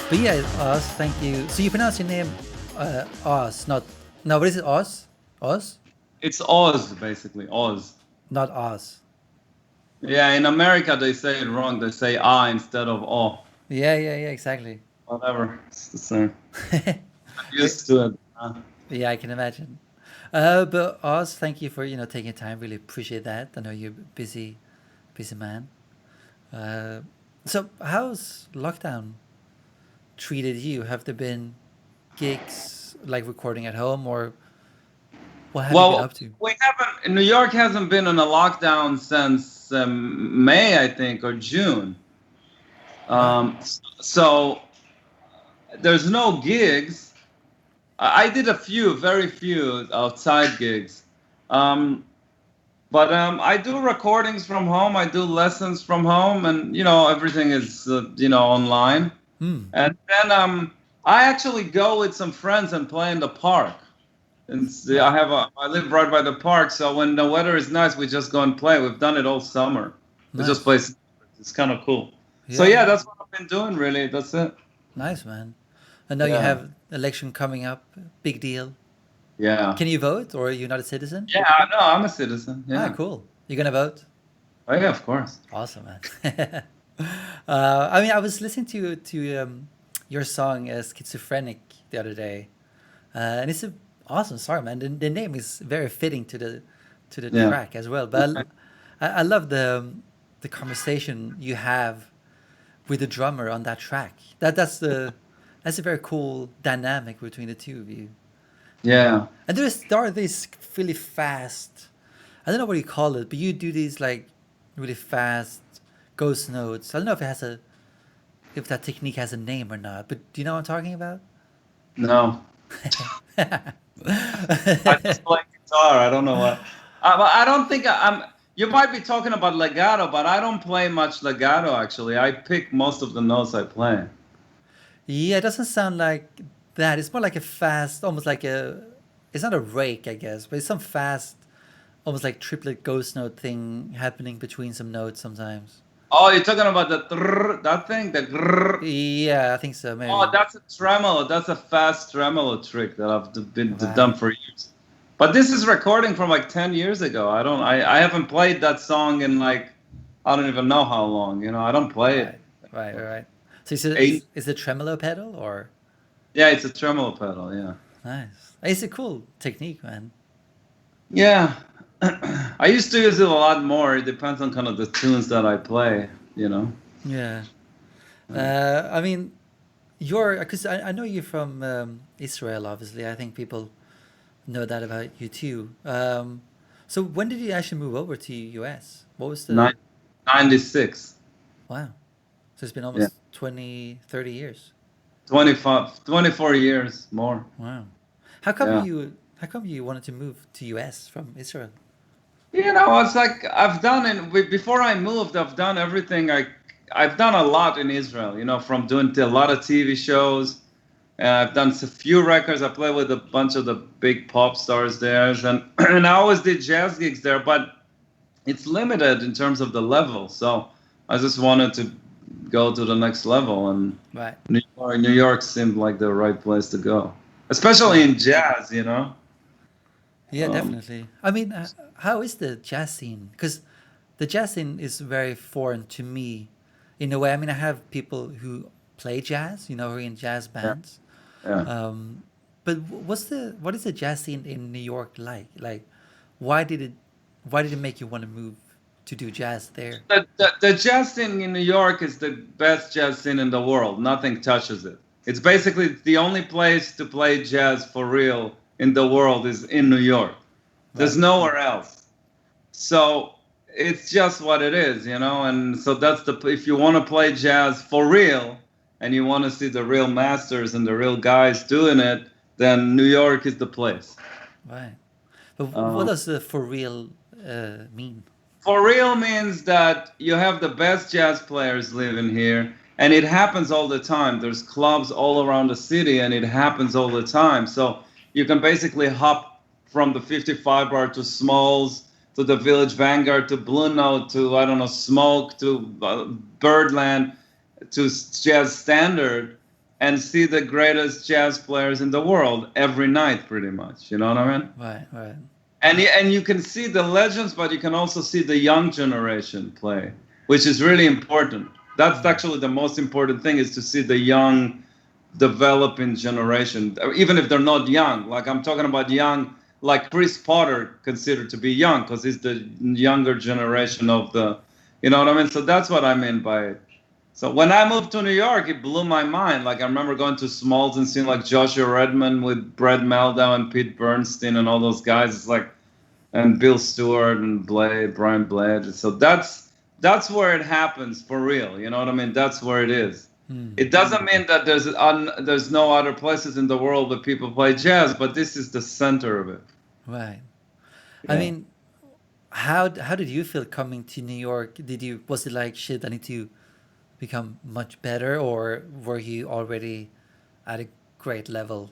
But yeah, Oz, thank you. So you pronounce your name Oz, not no. What is it? Oz, Oz, It's Oz, basically Oz. not Oz. Yeah, in America they say it wrong. They say ah instead of oh. Yeah, exactly. Whatever, it's the same. I'm Eh, used to it. yeah, I can imagine. But Oz, thank you for taking time. Really appreciate that. I know you're busy, busy man. Uh, so how's lockdown treated you? Have there been gigs like recording at home, or what have you been Well, up to? we haven't. New York hasn't been on a lockdown since May, I think, or June. Right. So there's no gigs. I did a few, very few outside gigs. Um, but I do recordings from home. I do lessons from home, and everything is online. Hmm. And then I actually go with some friends and play in the park. And Right. I live right by the park, so when the weather is nice, we just go and play. We've done it all summer. We just Nice. play. It's kind of cool. So Yeah, yeah, yeah. that's what I've been doing. Really, that's it. Nice, man. I know you Yeah, have election coming up. Big deal. yeah, Can you vote, or are you not a citizen? yeah. No, I'm a citizen. Ah, Yeah. cool. You're gonna vote? Oh yeah, of course. Awesome, man. I mean, I was listening to your song "Schizophrenic" the other day, and it's a awesome song, man. The name is very fitting to the Yeah. track as well. But I love the conversation you have with the drummer on that track. That's a very cool dynamic between the two of you. Yeah. And there are these really fast. I don't know what you call it, but you do these like really fast ghost notes. I don't know if that technique has a name or not. But do you know what I'm talking about? No. I just play guitar. I don't know what. But I don't think I'm. You might be talking about legato, but I don't play much legato actually. I pick most of the notes I play. Yeah, it doesn't sound like that. It's more like a fast, almost like a. It's not a rake, I guess, but it's some fast, almost like triplet ghost note thing happening between some notes sometimes. Oh, you're talking about the that thing, the grrr. Yeah, I think so. Oh, Maybe. that's a tremolo. That's a fast tremolo trick that I've been done Right. for years. But this is recording from like 10 years ago. I haven't played that song in like I don't even know how long. I don't play it. Right. Right. So Eight. is it tremolo pedal or Yeah, it's a tremolo pedal. Yeah. nice? It's a cool technique, man. Yeah. I used to use it a lot more. It depends on kind of the tunes that I play, you know. Yeah. Uh, I mean, you're because I know you're from Israel. Obviously, I think people know that about you too. So when did you actually move over to US? What was the nine- 96. wow? So it's been Yeah. almost 20, 30 years. 25, 24 years more. Wow. How come Yeah. you wanted to move to US from Israel? It's like I've done it before I moved. I've done everything. I've done a lot in Israel. From doing a lot of TV shows. I've done a few records. I played with a bunch of the big pop stars there, and and I always did jazz gigs there. But it's limited in terms of the level. So I just wanted to go to the next level, and Right. New York seemed like the right place to go, especially Right. in jazz. Yeah, Um, definitely. I mean, how is the jazz scene? Because the jazz scene is very foreign to me in a way. I mean, I have people who play jazz, who are in jazz yeah, bands. yeah. Um, but what is the jazz scene in New York like? Like, why did it why did it make you want to move to do jazz there? The jazz scene in New York is the best jazz scene in the world. Nothing touches it. It's basically the only place to play jazz for real in the world is in New York. There's Right. nowhere else. So it's just what it is. And so that's if you want to play jazz for real and you want to see the real masters and the real guys doing it, then New York is the place. Right. But what Um, does the for real mean? for real means that you have the best jazz players living here, and it happens all the time. There's clubs all around the city, and it happens all the time. So you can basically hop from the 55 bar to Smalls to the Village Vanguard to Blue Note to I don't know Smoke to Birdland to Jazz Standard, and see the greatest jazz players in the world every night, pretty much. You know what I mean? Right, right. And you can see the legends, but you can also see the young generation play, which is really important. That's actually the most important thing, is to see the young developing generation, even if they're not young. Like I'm talking about young, like Chris Potter considered to be young because he's the younger generation of the, you know what I mean? So that's what I mean by it. So when I moved to New York, it blew my mind. Like I remember going to Smalls and seeing like Joshua Redman with Brett Meldau and Pete Bernstein and all those guys. It's like, and Bill Stewart and Brian Blade. So that's where it happens for real. You know what I mean? That's where it is. It doesn't mean that there's no other places in the world that people play jazz, but this is the center of it. Right. Yeah. I mean, how did you feel coming to New York? Was it like, shit, I need to become much better, or were you already at a great level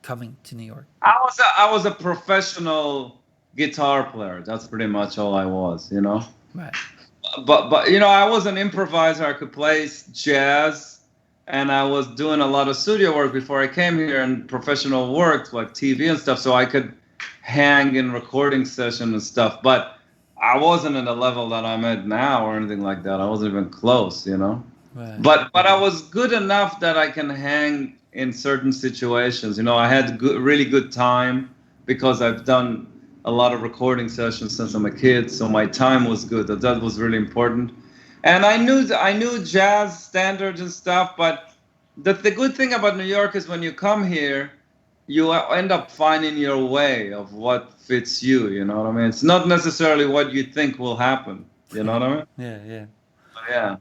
coming to New York? I was a professional guitar player. That's pretty much all I was, you know. Right. But you know, I was an improviser. I could play jazz, and I was doing a lot of studio work before I came here, and professional work like TV and stuff, so I could hang in recording session and stuff. But I wasn't at the level that I'm at now or anything like that. I wasn't even close, you know. Right. But I was good enough that I can hang in certain situations. You know, I had really good time because I've done a lot of recording sessions since I'm a kid, so my time was good. That was really important. And I knew jazz standards and stuff, but the good thing about New York is when you come here, you end up finding your way of what fits you, you know what I mean? It's not necessarily what you think will happen, you know what I mean? Yeah, yeah.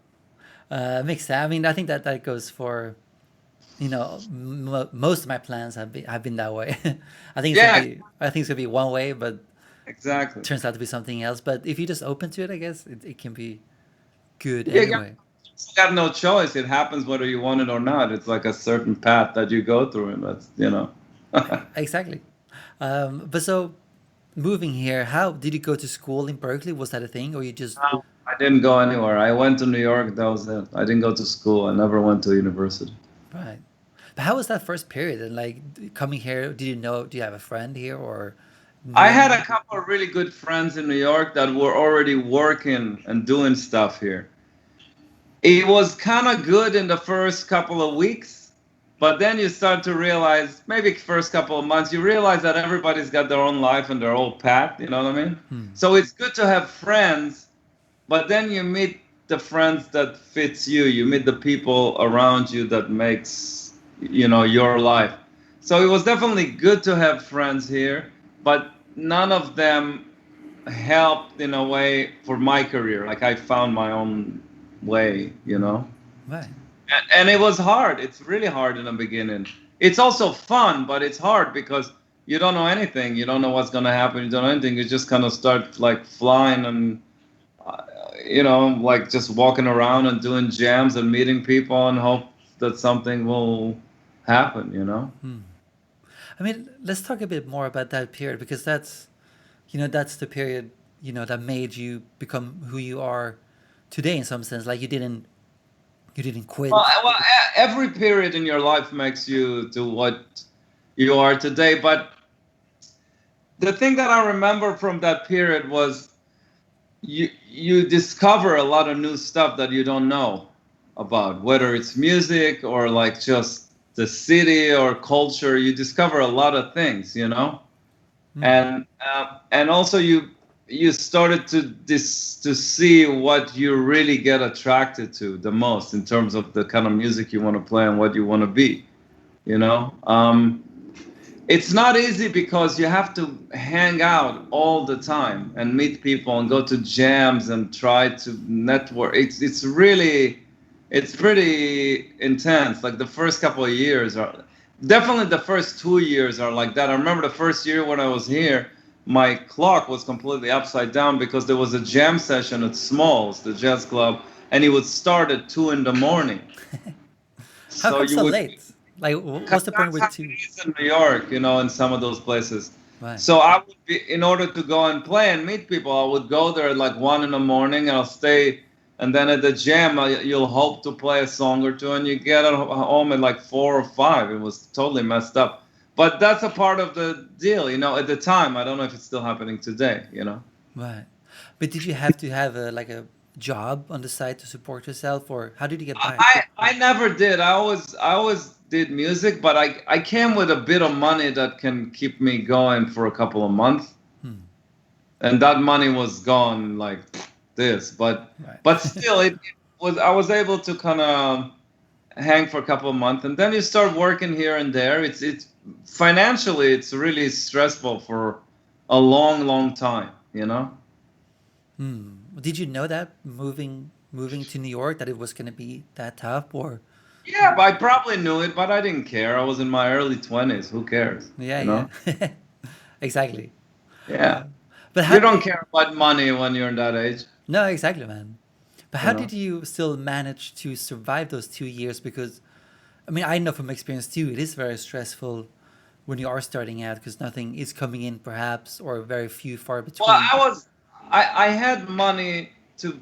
Yeah. Makes sense. I mean, I think that goes for, you know, most of my plans have been that way. I think it's gonna be one way, but Exactly. turns out to be something else. But if you're just open to it, I guess it can be good Yeah, anyway. you got no choice. It happens whether you want it or not. It's like a certain path that you go through, and that's, you know. Exactly. But so moving here, how did you go to school in Berkeley? Was that a thing, or you just No, I didn't go anywhere. I went to New York. That was it. I didn't go to school. I never went to university. right? But how was that first period? And like coming here, do you have a friend here or knew I had a anyone? couple of really good friends in New York that were already working and doing stuff here. It was kind of good in the first couple of weeks, but then you start to realize, maybe first couple of months, you realize that everybody's got their own life and their own path. You know what I mean? So it's good to have friends, but then you meet the friends that fits you. You meet the people around you that makes, you know, your life. So it was definitely good to have friends here, but none of them helped in a way for my career. Like I found my own way, you know. Right. And it was hard. It's really hard in the beginning. It's also fun, but it's hard because you don't know anything. You don't know what's gonna happen. You don't know anything. You just kind of start like flying and you know, like just walking around and doing jams and meeting people and hope that something will happen. You know. I mean, let's talk a bit more about that period because that's the period, that made you become who you are today in some sense. Like you didn't quit. Every period in your life makes you to what you are today. But the thing that I remember from that period was you discover a lot of new stuff that you don't know about, whether it's music or like just the city or culture. You discover a lot of things, you know, and also you started to see what you really get attracted to the most in terms of the kind of music you want to play and what you want to be, you know. It's not easy because you have to hang out all the time and meet people and go to jams and try to network. It's pretty intense. Like the first couple of years are definitely the first 2 years are like that. I remember the first year when I was here, my clock was completely upside down because there was a jam session at Smalls, the jazz club, and it would start at 2 in the morning. How So come you so would late? Like, what's the point that's with how it two? is in New York, you know, in some of those places. Right. So I would be, in order to go and play and meet people, I would go there at like 1 in the morning and I'll stay and then at the jam you'll hope to play a song or two, and you get at home at like 4 or 5. It was totally messed up. But that's a part of the deal, you know. At the time, I don't know if it's still happening today, you know. Right. But did you have to have a job on the side to support yourself, or how did you get by? I never did. I always did music, but I came with a bit of money that can keep me going for a couple of months, and that money was gone like this. But Right. but still, it was I was able to kind of hang for a couple of months, and then you start working here and there. It's financially it's really stressful for a long time, you know. Did you know that moving to New York that it was going to be that tough, or Yeah, but I probably knew it, but I didn't care. I was in my early 20s. Who cares? yeah, You know? yeah, exactly. Yeah. But You how don't did care about money when you're in that age, no exactly, man. But you how know? did you still manage to survive those 2 years? Because I mean, I know from experience too, it is very stressful when you are starting out because nothing is coming in, perhaps, or very few far Well, between. I had money to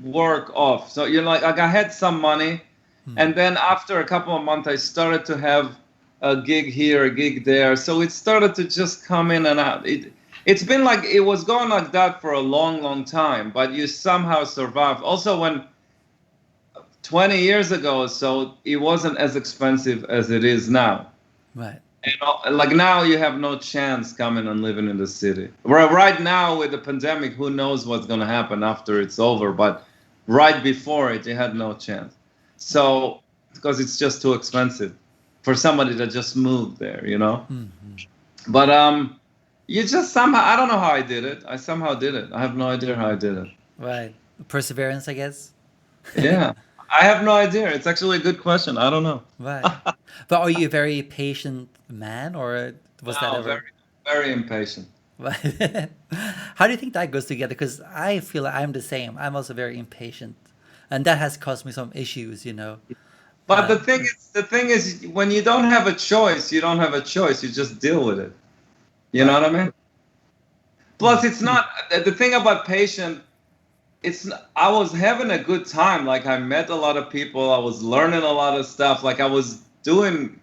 work off. So you're like I had some money, and then after a couple of months, I started to have a gig here, a gig there. So it started to just come in and out. It's been like it was going like that for a long time, but you somehow survived. Also, when 20 years ago, so it wasn't as expensive as it is now. Right. And like now, you have no chance coming and living in the city. Right now, with the pandemic, who knows what's going to happen after it's over? But right before it, you had no chance. So because it's just too expensive for somebody that just moved there, you know. But you just somehow I don't know how I did it. I somehow did it. I have no idea how I did it. Right. Perseverance, I guess. Yeah, I have no idea. It's actually a good question. I don't know. Right. But are you a very patient man, or was that No, ever? very impatient. Right. How do you think that goes together? Because I feel like I'm the same. I'm also very impatient, and that has caused me some issues. But Uh, the thing is, when you don't have a choice, you don't have a choice. You just deal with it. You know right. what I mean? Plus, it's not the thing about patient. I was having a good time. Like I met a lot of people. I was learning a lot of stuff. Like I was doing,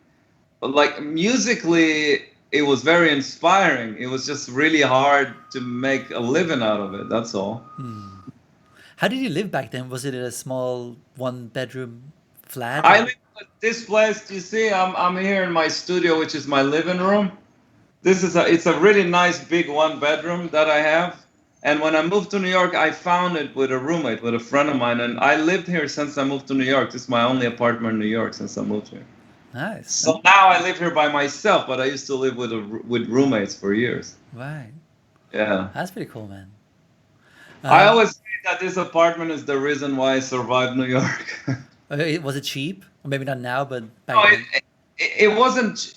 like musically, it was very inspiring. It was just really hard to make a living out of it. That's all. How did you live back then? Was it a small one-bedroom flat, I or? live at this place. You see, I'm here in my studio, which is my living room. It's a really nice big one bedroom that I have. And when I moved to New York, I found it with a roommate, with a friend of mine, and I lived here since I moved to New York. This is my only apartment in New York since I moved here. Nice. So now I live here by myself, but I used to live with roommates for years. Right. Yeah. That's pretty cool, man. I Um, always say that this apartment is the reason why I survived New York. was it cheap? Or maybe not now, but No, back then. it wasn't.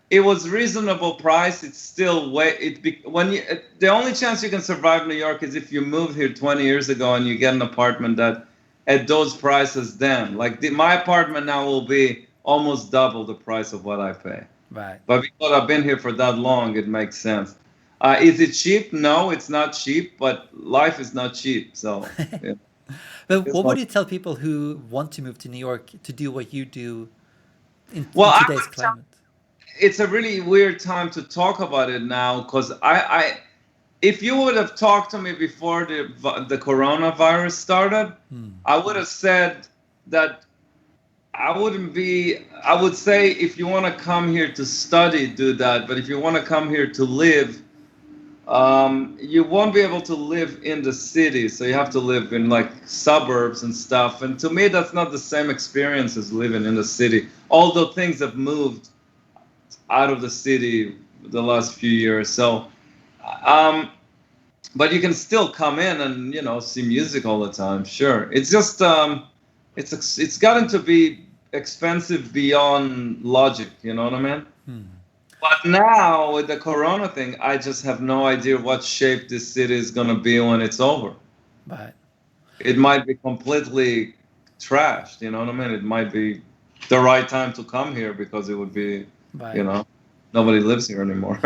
It was reasonable price. It's still when you the only chance you can survive New York is if you moved here 20 years ago and you get an apartment that at those prices then. Like my apartment now will be almost double the price of what I pay. Right. But because I've been here for that long, it makes sense. Is it cheap? No, it's not cheap. But life is not cheap. So yeah, But it's what would not. you tell people who want to move to New York to do what you do Well, in I today's would tell climate? it's a really weird time to talk about it now because if you would have talked to me before the coronavirus started, I would have said that I wouldn't be. I would say if you want to come here to study, do that. But if you want to come here to live, you won't be able to live in the city. So you have to live in like suburbs and stuff. And to me, that's not the same experience as living in the city. Although things have moved out of the city the last few years. So, um, but you can still come in and see music all the time. Sure, it's just it's gotten to be expensive beyond logic. You know what I mean? But now with the Corona thing, I just have no idea what shape this city is gonna be when it's over. Right. It might be completely trashed. You know what I mean? It might be the right time to come here because it would be, you Right. know, nobody lives here anymore.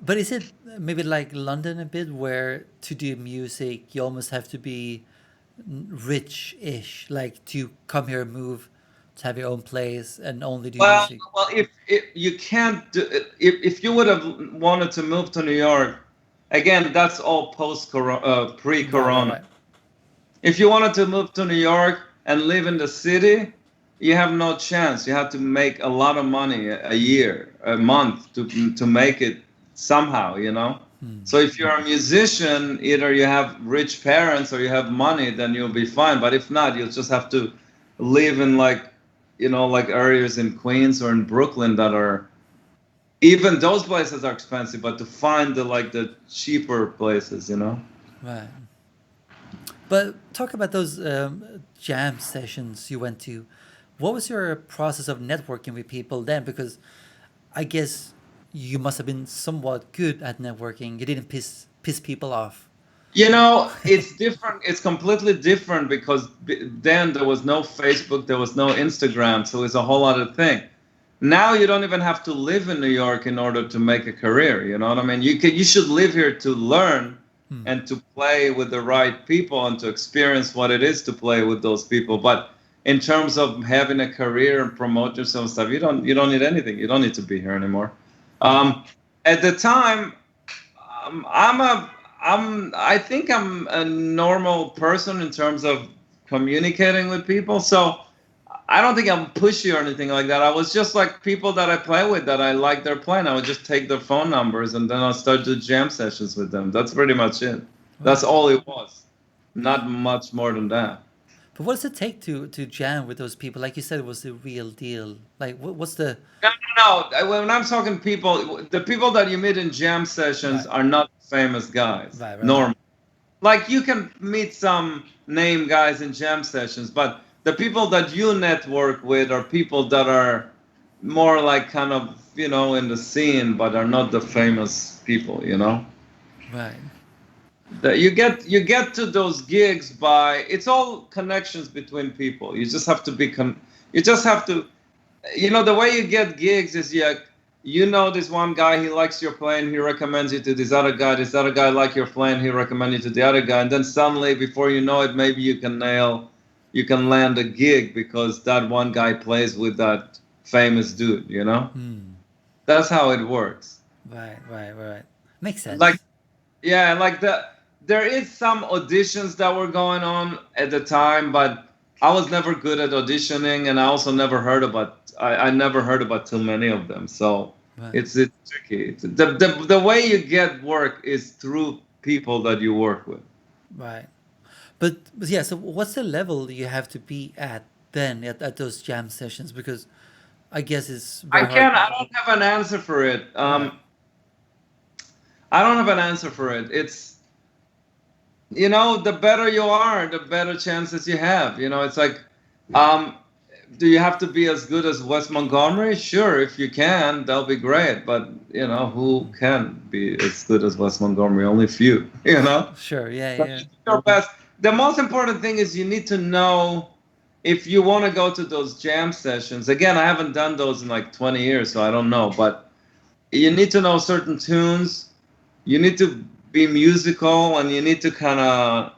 But is it maybe like London a bit, where to do music you almost have to be rich-ish, like to come here, move, to have your own place, and only do Well, music? well, if you can't do, if you would have wanted to move to New York, again, that's all Right, right, pre-corona. right. If you wanted to move to New York and live in the city, you have no chance. You have to make a lot of money a year, a month to make it somehow, you know? So if you're a musician, either you have rich parents or you have money, then you'll be fine. But if not, you'll just have to live in like, you know, like areas in Queens or in Brooklyn that are, even those places are expensive, but to find the cheaper places, you know? Right. But talk about those jam sessions you went to. What was your process of networking with people then? Because I guess you must have been somewhat good at networking. You didn't piss people off. You know, it's different. It's completely different because then there was no Facebook, there was no Instagram, so it's a whole other thing. Now you don't even have to live in New York in order to make a career. You know what I mean? You should live here to learn and to play with the right people and to experience what it is to play with those people. But in terms of having a career and promote yourself and stuff, you don't need anything. You don't need to be here anymore. Right. At the time, I'm a I think I'm a normal person in terms of communicating with people. So I don't think I'm pushy or anything like that. I was just like people that I play with that I like their playing. I would just take their phone numbers and then I'll start to jam sessions with them. That's pretty much it. That's Right. all it was. Not much more than that. But what does it take to jam with those people? Like you said, it was the real deal. Like, what's the No, no, no. When I'm talking people, the people that you meet in jam sessions right, are not famous guys. right, right, right, Normal. Like you can meet some name guys in jam sessions, but the people that you network with are people that are more like kind of, you know, in the scene, but are not the famous people, you know? right, That you get to those gigs by, it's all connections between people. You just have to you just have to, you know, the way you get gigs is you know this one guy, he likes your playing, he recommends you to this other guy like your playing, he recommends you to the other guy, and then suddenly before you know it, maybe you can land a gig because that one guy plays with that famous dude, you know? That's how it works. right, right, right. Makes Like, sense. yeah, like there is some auditions that were going on at the time, but I was never good at auditioning, and I also never heard about I never heard about too many of them. So Right, it's tricky. The way you get work is through people that you work with. right. But yeah, so what's the level you have to be at then at those jam sessions? Because I guess it's very hard. I don't have an answer for it. Right, I don't have an answer for it. It's, you know, the better you are, the better chances you have. You know, it's like, um, do you have to be as good as Wes Montgomery? Sure, if you can, that'll be great. But you know, who can be as good as Wes Montgomery? Only few. You know, sure, yeah, so yeah, you do your best. The most important thing is you need to know if you want to go to those jam sessions. Again, I haven't done those in like 20 years, so I don't know. But you need to know certain tunes. You need to be musical, and you need to kind of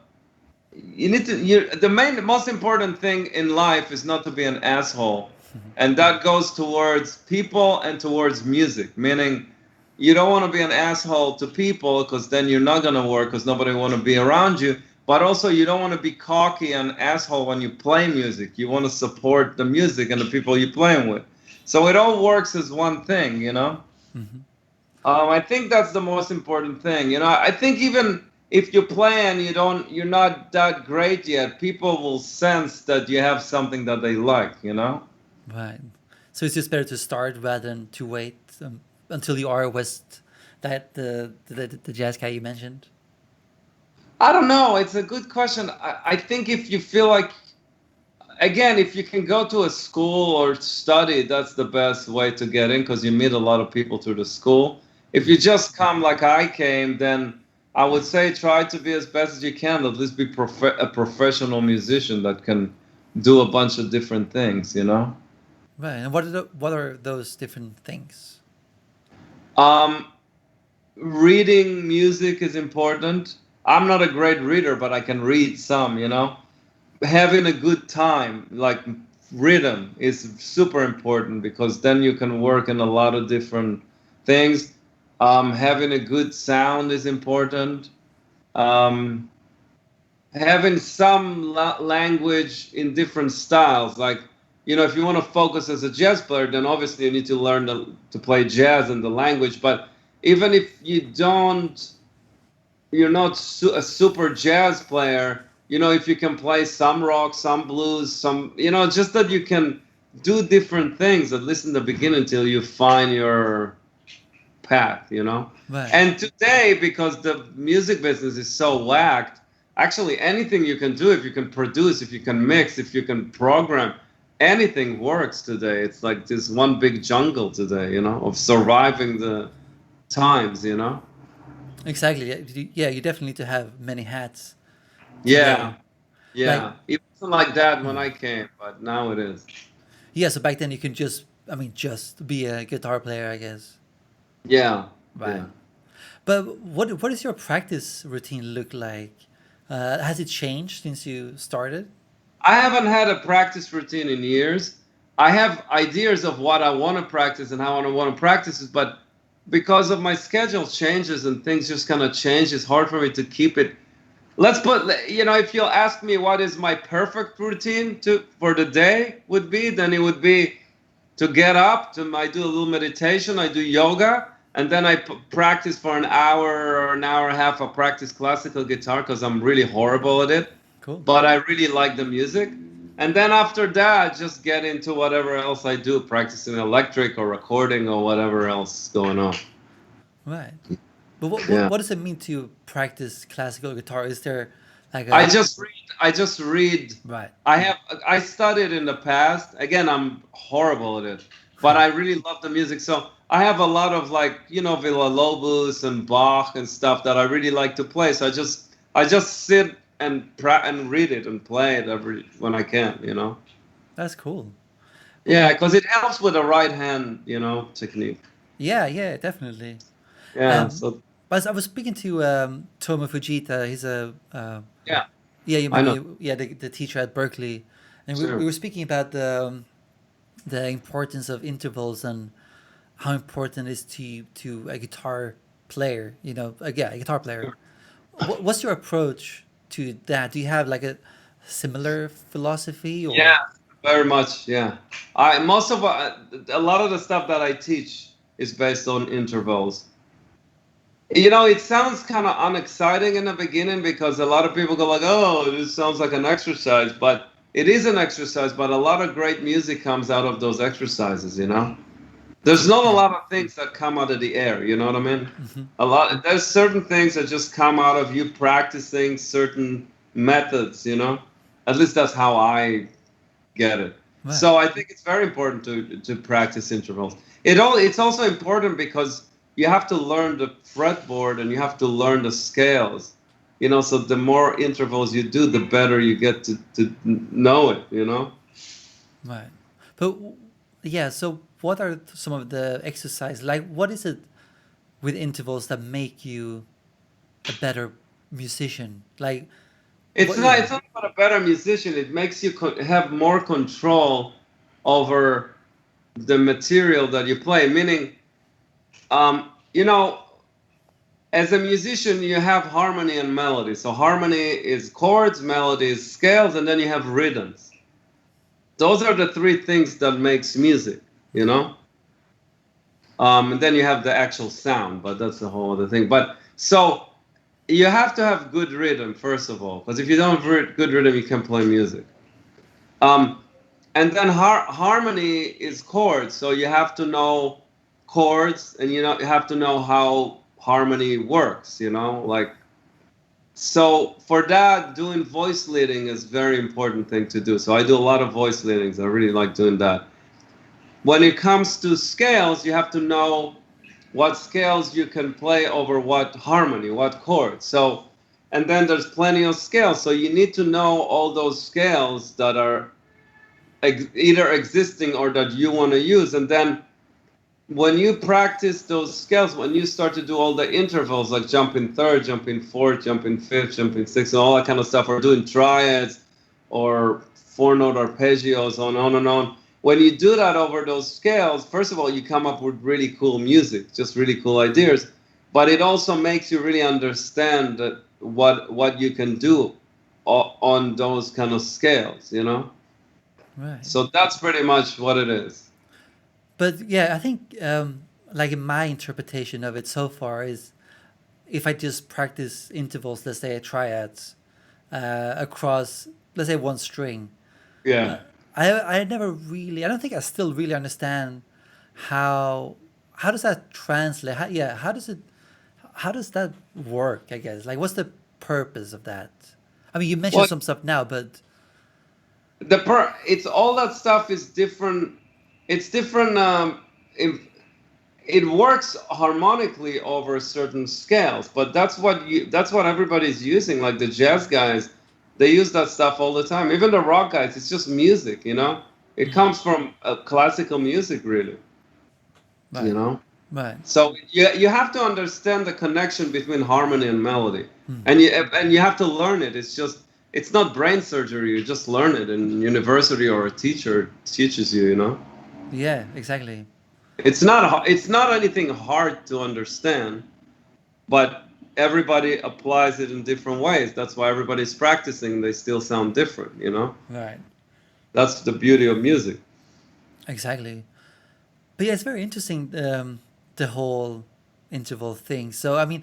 the most important thing in life is not to be an asshole, and that goes towards people and towards music, meaning you don't want to be an asshole to people because then you're not going to work because nobody want to be around you, but also you don't want to be cocky and asshole when you play music. You want to support the music and the people you're playing with, so it all works as one thing, you know. I think that's the most important thing. You know, I think even if you play and you're not that great yet, people will sense that you have something that they like, you know? right. So it's just better to start rather than to wait until you are West, that the jazz guy you mentioned. I don't know. It's a good question. I think if you feel like, again, if you can go to a school or study, that's the best way to get in because you meet a lot of people through the school. If you just come like I came, then I would say try to be as best as you can. At least be a professional musician that can do a bunch of different things, you know? Right. And what are those different things? Um, Reading music is important. I'm not a great reader, but I can read some, you know? having a good time, like rhythm, is super important because then you can work in a lot of different things. Having a good sound is important. Um, Having some language in different styles, like, you know, if you want to focus as a jazz player, then obviously you need to learn to play jazz and the language. But even if you're not a super jazz player, you know, if you can play some rock, some blues, some, you know, just that you can do different things, at least in the beginning, until you find your path, you know. Right. And today, because the music business is so whacked, actually anything you can do, if you can produce, if you can mix, if you can program, anything works today. It's like this one big jungle today, you know, of surviving the times, you know. Exactly. Yeah, you definitely need to have many hats Yeah, today. Like, yeah. It wasn't like that when I came, but now it is. yeah, so back then you can just, I mean, just be a guitar player, I guess. Yeah, Right. yeah. But what does your practice routine look like? Has it changed since you started? I haven't had a practice routine in years. I have ideas of what I want to practice and how I want to practice it, but because of my schedule changes and things just kind of change, it's hard for me to keep it. Let's put, you know, if you'll ask me what is my perfect routine for the day would be, then it would be to get up, I do a little meditation, I do yoga, and then I practice for an hour or an hour and a half. I practice classical guitar because I'm really horrible at it, Cool. but I really like the music. And then after that, just get into whatever else I do, practicing electric or recording or whatever else is going on. Right. But Yeah. what does it mean to practice classical guitar? Is there like I a just read. I just read. right? I have. I studied in the past. Again, I'm horrible at it, but I really love the music. So I have a lot of, like, you know, Villa-Lobos and Bach and stuff that I really like to play. So I just sit and read it and play it every when I can. You know. That's cool. But Yeah, because it helps with the right hand, you know, technique. yeah, yeah, definitely. Yeah. Um, So but I was speaking to Toma Fujita. He's a yeah, yeah, you I know. maybe yeah the teacher at Berkeley, and we Sure. were speaking about the importance of intervals and how important it is to a guitar player. You know, yeah, a guitar player. What's your approach to that? Do you have like a similar philosophy or Yeah, very much. Yeah, I most of a lot of the stuff that I teach is based on intervals. You know, it sounds kind of unexciting in the beginning because a lot of people go like, "Oh, this sounds like an exercise," but it is an exercise. But a lot of great music comes out of those exercises. You know, there's not a yeah? lot of things that come out of the air. You know what I mean? A lot. There's certain things that just come out of you practicing certain methods. You know, at least that's how I get it. Right. So I think it's very important to practice intervals. It's also important because you have to learn the fretboard and you have to learn the scales. You know, so the more intervals you do, the better you get to know it. You know. Right. But yeah, so what are some of the exercise like? What is it with intervals that make you a better musician? Like It's what? not. Yeah. It's not about a better musician. It makes you have more control over the material that you play. Meaning, you know, as a musician, you have harmony and melody. So harmony is chords, melody is scales, and then you have rhythms. Those are the three things that makes music, you know. And then you have the actual sound, but that's a whole other thing. But so you have to have good rhythm first of all, because if you don't have good rhythm, you can't play music. Um, and then harmony is chords, so you have to know chords, and you have to know how harmony works. You know, like. So for that, doing voice leading is very important thing to do. So I do a lot of voice leadings. I really like doing that. When it comes to scales, you have to know what scales you can play over what harmony, what chord. So, and then there's plenty of scales. So you need to know all those scales that are either existing or that you want to use. And then when you practice those scales, when you start to do all the intervals, like jump in third, jump in fourth, jump in fifth, jump in sixth, and all that kind of stuff, or doing triads, or 4-note arpeggios, on and on. When you do that over those scales, first of all, you come up with really cool music, just really cool ideas. But it also makes you really understand that what you can do on those kind of scales, you know? Right. So that's pretty much what it is. But yeah, I think like in my interpretation of it so far is if I just practice intervals, let's say triads, across, let's say one string, Yeah. I never really, I don't think I still really understand how how does that translate? Yeah, how does that work? I guess like what's the purpose of that? I mean, you mentioned Well, some stuff now, but it's all that stuff is different. It's different. It works harmonically over certain scales, but that's what everybody's using. Like the jazz guys, they use that stuff all the time. Even the rock guys, it's just music, you know. It comes from classical music, really, you right, know. right, So you have to understand the connection between harmony and melody, hmm, and you have to learn it. It's not brain surgery. You just learn it in university, or a teacher teaches you, you know. yeah, exactly, It's not anything hard to understand, but everybody applies it in different ways. That's why everybody's practicing. They still sound different, you know. right, That's the beauty of music. exactly. But yeah, it's very interesting, the whole interval thing. So I mean,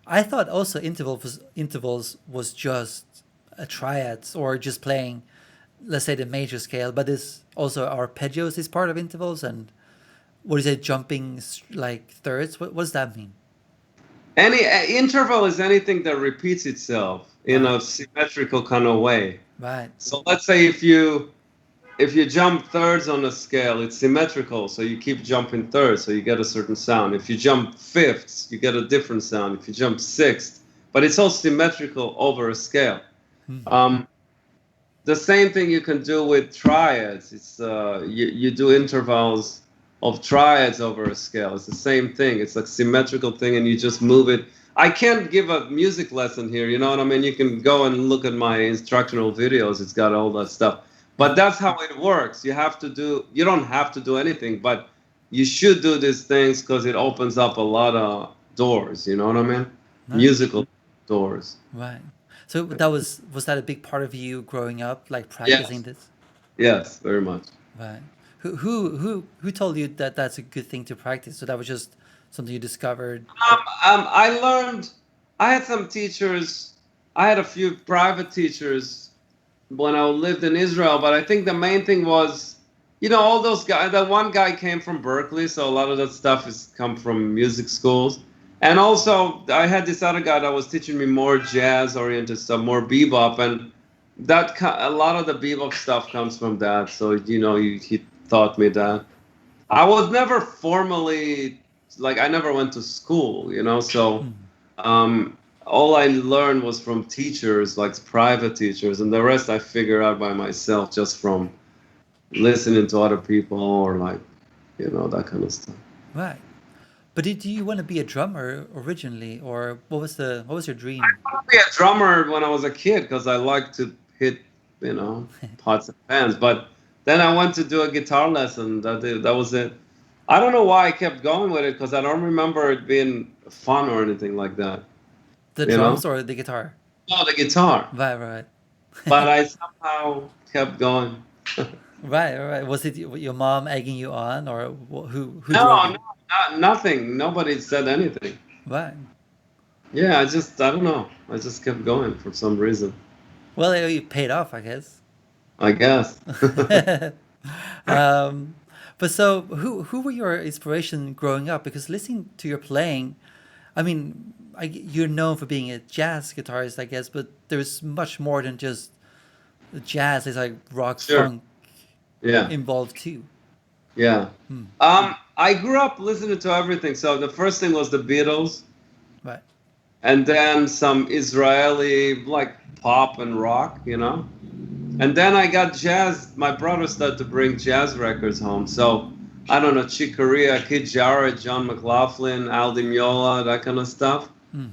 I thought also intervals was just a triads or just playing, let's say the major scale, but this also arpeggios is part of intervals and what is it jumping like thirds? What does that mean? Any interval is anything that repeats itself in Right, a symmetrical kind of way. right, So let's say if you jump thirds on a scale, it's symmetrical, so you keep jumping thirds, so you get a certain sound. If you jump fifths, you get a different sound. If you jump sixths, but it's all symmetrical over a scale. hmm, Um, the same thing you can do with triads. It's you do intervals of triads over a scale. It's the same thing. It's a symmetrical thing, and you just move it. I can't give a music lesson here. You know what I mean? You can go and look at my instructional videos. It's got all that stuff. But right, that's how it works. You have to do. You don't have to do anything, but you should do these things because it opens up a lot of doors. You know what I mean? nice, Musical doors. right. So that was that a big part of you growing up, like practicing Yes. this? Yes. Very much. Right. Who told you that that's a good thing to practice? So that was just something you discovered. I learned. I had some teachers. I had a few private teachers when I lived in Israel, but I think the main thing was, all those guys. That one guy came from Berkeley, so a lot of that stuff is come from music schools. And also, I had this other guy that was teaching me more jazz-oriented stuff, more bebop, and a lot of the bebop stuff comes from that. So he taught me that. I was never formally like I never went to school, so Hmm. all I learned was from teachers, like private teachers, and the rest I figured out by myself just from listening to other people or like, that kind of stuff. Right. But did you want to be a drummer originally, or what was your dream? I wanted to be a drummer when I was a kid because I liked to hit, pots and pans. But then I went to do a guitar lesson. That was it. I don't know why I kept going with it because I don't remember it being fun or anything like that. The You know? drums or the guitar? Oh, the guitar. Right, right, But I somehow kept going. right, right. Was it your mom egging you on, or who drove No, you? no, nothing. Nobody said anything. Right. Yeah, I don't know. I just kept going for some reason. Well, it paid off, I guess. I guess. um, but so, who were your inspiration growing up? Because listening to your playing, I mean, you're known for being a jazz guitarist, I guess, but there's much more than just jazz. There's like rock, Sure. funk Yeah. involved too. Yeah. Hmm. I grew up listening to everything. So the first thing was the Beatles, Right. and then some Israeli like pop and rock, And then I got jazz. My brother started to bring jazz records home. So I don't know, Chick Corea, Kid Jarrett, John McLaughlin, Al Di Meola, that kind of stuff. Hmm.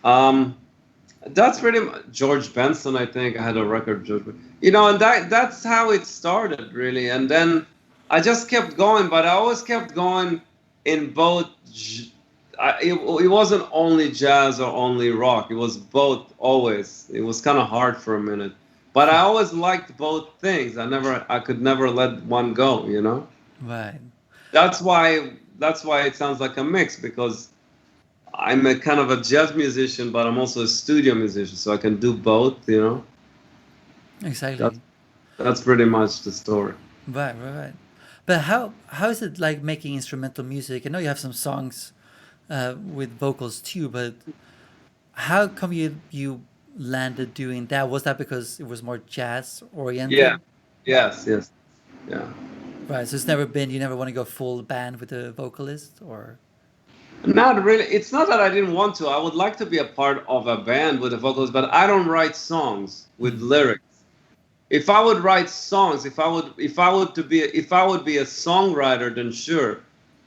Um, that's pretty much George Benson. I think I had a record. And that's how it started, really. And then I just kept going, but I always kept going in both. It wasn't only jazz or only rock. It was both always. It was kind of hard for a minute, but I always liked both things. I could never let one go. Right. That's why it sounds like a mix, because I'm a kind of a jazz musician, but I'm also a studio musician, so I can do both. That's Exactly. that's pretty much the story. Right, right, right. But how is it like making instrumental music? I know you have some songs with vocals too, but how come you landed doing that? Was that because it was more jazz Yeah. oriented? Yes. Yes. Yeah. Right. So it's never been you never want to go full band with a vocalist or Not really. It's not that I didn't want to. I would like to be a part of a band with the vocals, but I don't write songs with Hmm. lyrics. If I would write songs, if I would be a songwriter, then sure.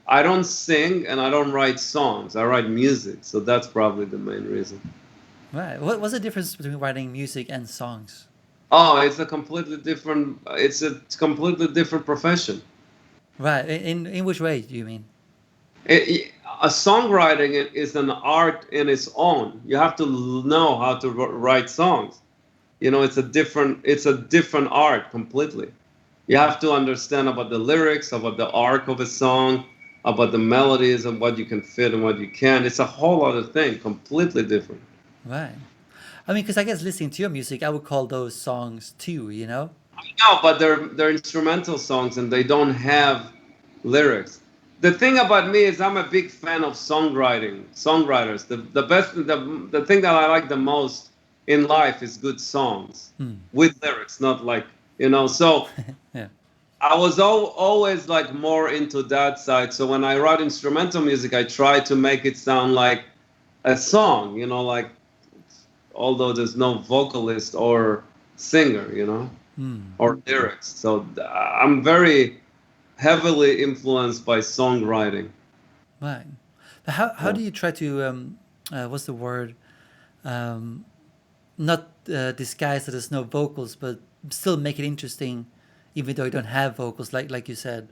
I don't sing and I don't write songs. I write music, so that's probably the main reason. Right. What's the difference between writing music and songs? Oh, it's a completely different profession. Right. In which way do you mean? A songwriting is an art in its own. You have to know how to write songs. It's a different art completely. You have to understand about the lyrics, about the arc of a song, about the melodies and what you can fit and what you can't. It's a whole other thing, completely different. Right. I mean, because I guess listening to your music, I would call those songs too. You know. No, but they're instrumental songs and they don't have lyrics. The thing about me is I'm a big fan of songwriters. The thing that I like the most in life is good songs Hmm. with lyrics, not like. So Yeah. I was always like more into that side. So when I write instrumental music, I try to make it sound like a song, like although there's no vocalist or singer, Hmm. or lyrics. So I'm very heavily influenced by songwriting. Right. But how Yeah. do you try to what's the word? Um, Not disguise that there's no vocals, but still make it interesting, even though you don't have vocals, like you said.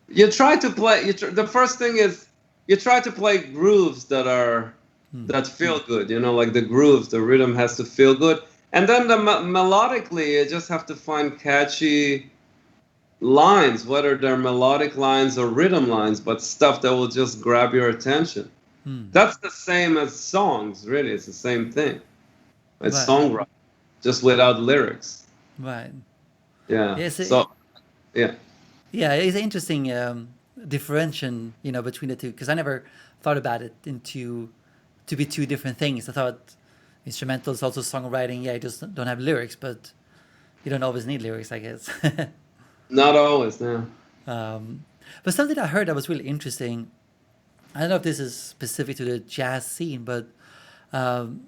You try to play. The first thing is you try to play grooves Hmm. that feel good. Like the grooves, the rhythm has to feel good, and then melodically, you just have to find catchy lines, whether they're melodic lines or rhythm lines, but stuff that will just grab your attention. Hmm. That's the same as songs, really. It's the same thing. It's Right. songwriting, just without lyrics. Right. Yeah. Yes. So, yeah. Yeah, it's an interesting differentiation, between the two, because I never thought about it into to be two different things. I thought instrumental is also songwriting. Yeah, you just don't have lyrics, but you don't always need lyrics, I guess. Not always, no. um, but something I heard that was really interesting. I don't know if this is specific to the jazz scene, but um,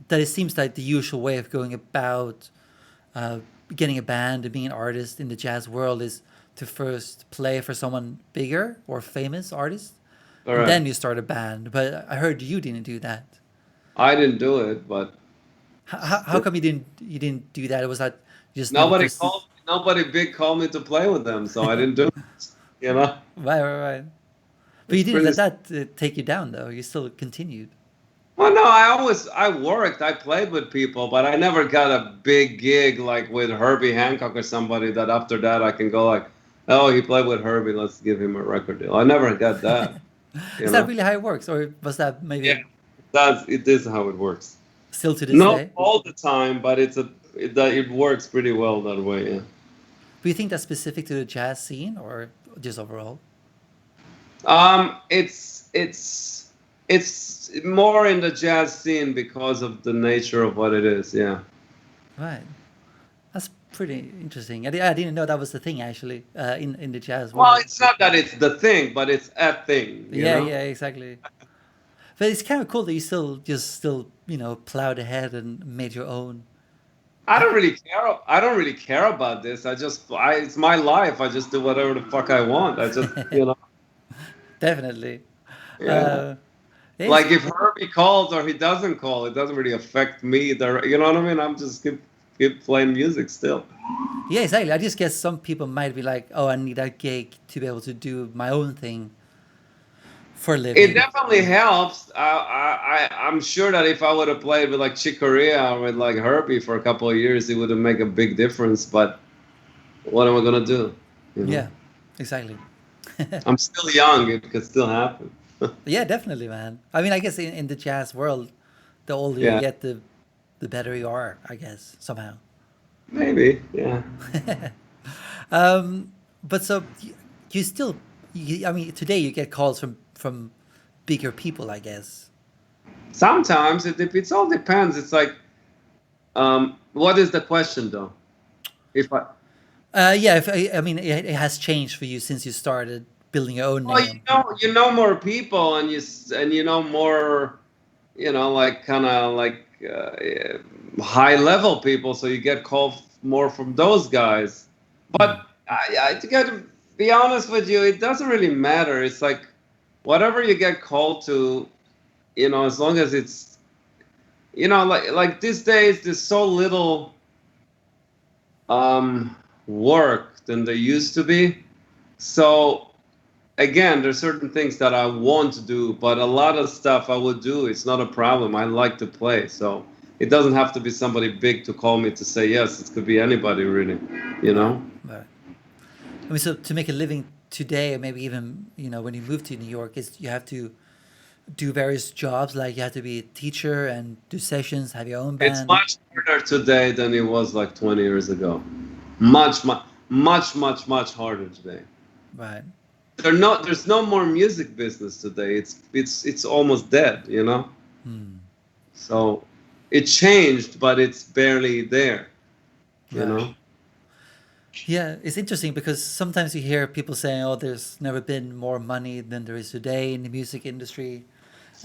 that it seems like the usual way of going about uh, getting a band and being an artist in the jazz world is to first play for someone bigger or famous artist, and Correct. then you start a band. But I heard you didn't do that. I didn't do it, but How come you didn't do that? Was that you just never nobody big called me to play with them, so I didn't do it. You know, right, right, right. But you it's didn't pretty. let that take you down, though. You still continued. Well, no, I worked, I played with people, but I never got a big gig like with Herbie Hancock or somebody that after that I can go like, oh, he played with Herbie, let's give him a record deal. I never got that. You Is that know, really how it works, or was that yeah, maybe it is how it works. still to this Not day? all the time, but it works pretty well that way. Yeah. Do you think that's specific to the jazz scene or just overall? It's more in the jazz scene because of the nature of what it is. Yeah. Right. That's pretty interesting. I didn't know that was the thing actually in the jazz Well, world. it's not that it's the thing, but it's a thing. Yeah, yeah, exactly. But it's kind of cool that you still plowed ahead and made your own. I Uh, don't really care. I don't really care about this. It's my life. I just do whatever the fuck I want. I just. Definitely. Yeah. Uh, yeah, Like if Herbie calls or he doesn't call, it doesn't really affect me. You know what I mean? I'm just keep keep playing music still. Yeah, exactly. I just guess some people might be like, "Oh, I need a gig to be able to do my own thing for a It living." definitely helps. I'm sure that if I would have played with like Chick Corea or with like Herbie for a couple of years, it would have made a big difference. But what am I gonna do? You know, Yeah, exactly. I'm still young. It could still happen. Yeah, definitely, man. I mean, I guess in the jazz world, the older you Yeah, get, the better you are. I guess somehow. maybe. Yeah. But so you still, I mean, today you get calls from bigger people, I guess. Sometimes it all depends. It's like, what is the question though? If I Yeah, if, I mean, it has changed for you since you started building your own Oh, name. you know more people, and you know more, like kind of like high level people, so you get called more from those guys. Mm. But I got to be honest with you, it doesn't really matter. It's like whatever you get called to, as long as it's, like these days, there's so little work than there used to be. So again, there's certain things that I want to do, but a lot of stuff I would do. It's not a problem. I like to play, so it doesn't have to be somebody big to call me to say yes. It could be anybody, really. You Right, know? right. I mean, so to make a living today, or maybe even when you move to New York, is you have to do various jobs. Like you have to be a teacher and do sessions, have your own It's band. much harder today than it was like 20 years ago. Much, much, much, much, much harder today. Right. There's no more music business today. It's almost dead. Hmm. So it changed, but it's barely there. You Right. know. Yeah, it's interesting because sometimes you hear people saying, "Oh, there's never been more money than there is today in the music industry."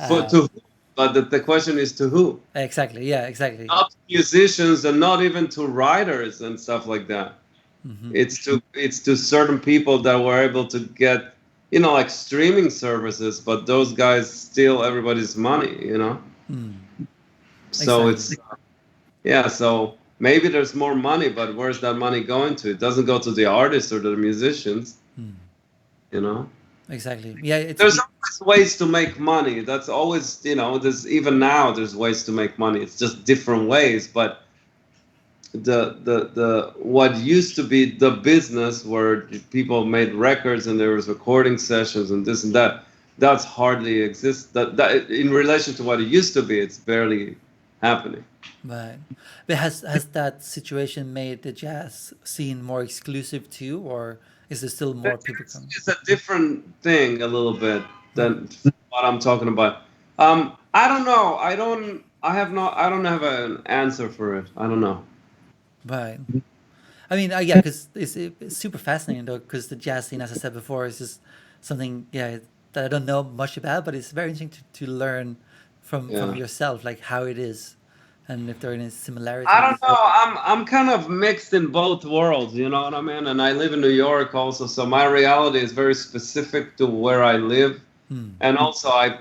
For Uh, to who? But the question is to who? exactly. Yeah. Exactly. Not to musicians and not even to writers and stuff like that. Hmm. It's to certain people that were able to get like streaming services, but those guys steal everybody's money. Mm. So Exactly. it's yeah. So maybe there's more money, but where's that money going to? It doesn't go to the artists or the musicians. Mm. You know. Exactly. Yeah. It's There's always ways to make money. That's always, there's even now there's ways to make money. It's just different ways. But the what used to be the business where people made records and there was recording sessions and this and that, that's hardly exists. That in relation to what it used to be, it's barely happening. right. But has that situation made the jazz scene more exclusive too, or is there still more But people coming? it's a different thing a little bit Right. than what I'm talking about. I don't know. I don't have an answer for it. I don't know. Right. I mean, yeah, because it's super fascinating though, because the jazz scene, as I said before, is just something, yeah, that I don't know much about, but it's very interesting to learn from Yeah. yourself, like how it is, and if there are any I don't similarities. know. I'm kind of mixed in both worlds, you know what I mean? And I live in New York also, so my reality is very specific to where I live. Hmm. And also I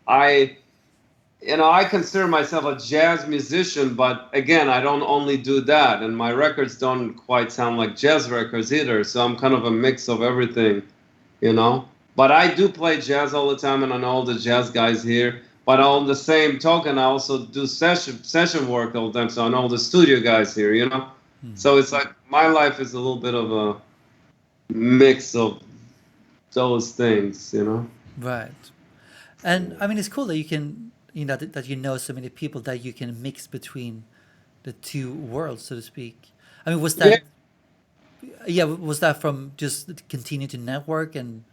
I consider myself a jazz musician, but again, I don't only do that, and my records don't quite sound like jazz records either. So I'm kind of a mix of everything, you know. But I do play jazz all the time, and I know all the jazz guys here. But on the same token, I also do session work all the time, so I know all the studio guys here. Hmm. So it's like my life is a little bit of a mix of those things. Right. And I mean, it's cool that you can, that you know so many people that you can mix between the two worlds, so to speak. I mean, was Yeah, that, yeah, was that from just continue to network and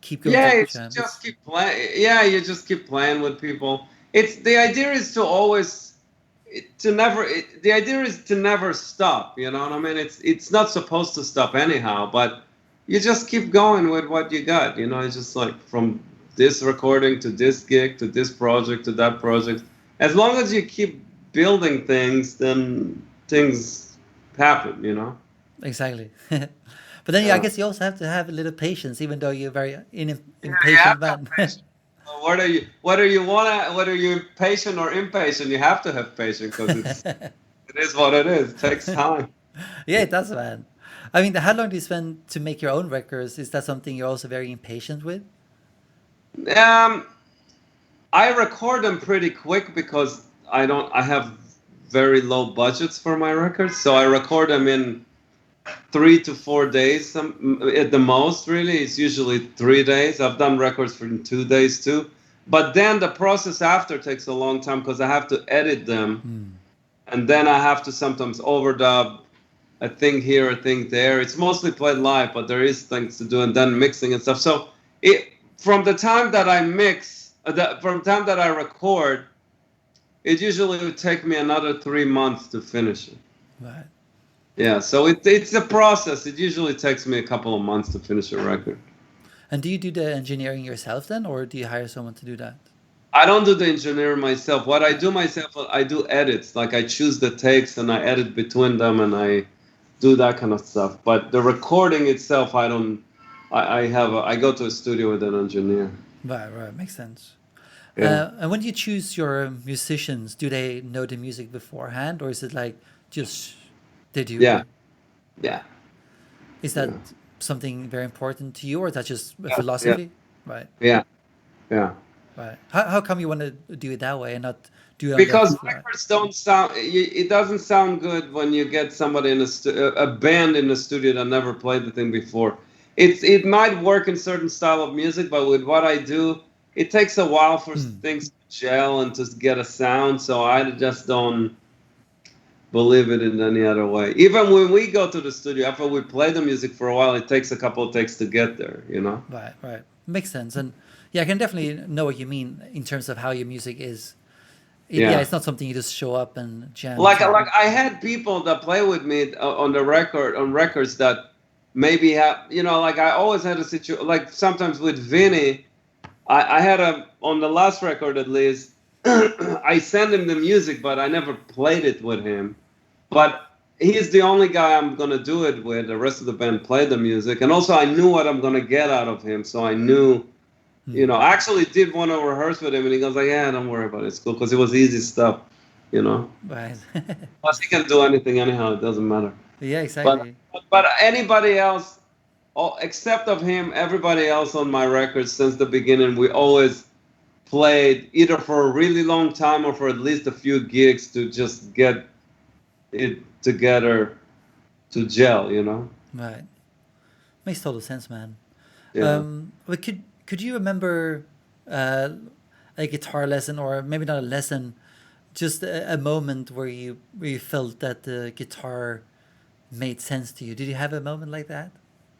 keep going yeah, to it's just jams? keep playing. Yeah, you just keep playing with people. It's the idea is to always to never. The idea is to never stop. You know what I mean? It's not supposed to stop anyhow, but you just keep going with what you got. It's just like from this recording to this gig to this project to that project. As long as you keep building things, then things happen. Exactly. But then, yeah, I Yeah. guess you also have to have a little patience, even though you're very Yeah, you impatient have to have man. patience. Whether you impatient or impatient, you have to have patience because it's It is what it is. It takes time. Yeah, it does, man. I mean, how long do you spend to make your own records? Is that something you're also very impatient with? Um, I record them pretty quick because I have very low budgets for my records, so I record them in 3 to 4 days, at the most. Really, it's usually 3 days. I've done records for in 2 days too, but then the process after takes a long time because I have to edit them, and then I have to sometimes overdub a thing here, a thing there. It's mostly played live, but there is things to do, and then mixing and stuff. So it from the time that I mix, from the time that I record, it usually would take me another 3 months to finish it. Right. Yeah, so it's a process. It usually takes me a couple of months to finish a record. And do you do the engineering yourself then, or do you hire someone to do that? I don't do the engineering myself. What I do myself, I do edits. Like I choose the takes and I edit between them and I do that kind of stuff. But the recording itself, I don't. I go to a studio with an engineer. Right, makes sense. Yeah. And when you choose your musicians, do they know the music beforehand, or is it like just they do? Yeah. Yeah. Is that something very important to you, or is that just a Yeah. philosophy? Right. Yeah. Yeah. Right. How come you want to do it that way and not do it on Because the fly? records don't sound. It doesn't sound good when you get somebody in a band in the studio that never played the thing before. It might work in certain style of music, but with what I do, it takes a while for things to gel and to get a sound. So I just don't believe it in any other way. Even when we go to the studio, after we play the music for a while, it takes a couple of takes to get there. You know. Right. Makes sense. And yeah, I can definitely know what you mean in terms of how your music is. Yeah, it's not something you just show up and jam. Like I had people that play with me on records that maybe have, like I always had a situation, like sometimes with Vinnie, I had on the last record at least, I sent him the music, but I never played it with him. But he's the only guy I'm going to do it with. The rest of the band played the music. And also I knew what I'm going to get out of him. So I knew, I actually did want to rehearse with him. And he goes like, yeah, don't worry about it. It's cool. Because it was easy stuff, Right. Plus he can do anything anyhow. It doesn't matter. Yeah, exactly. But anybody else, except of him, everybody else on my records since the beginning, we always played either for a really long time or for at least a few gigs to just get it together to gel, Right. Makes total sense, man. Yeah. But could you remember a guitar lesson, or maybe not a lesson, just a moment where you felt that the guitar made sense to you? Did you have a moment like that?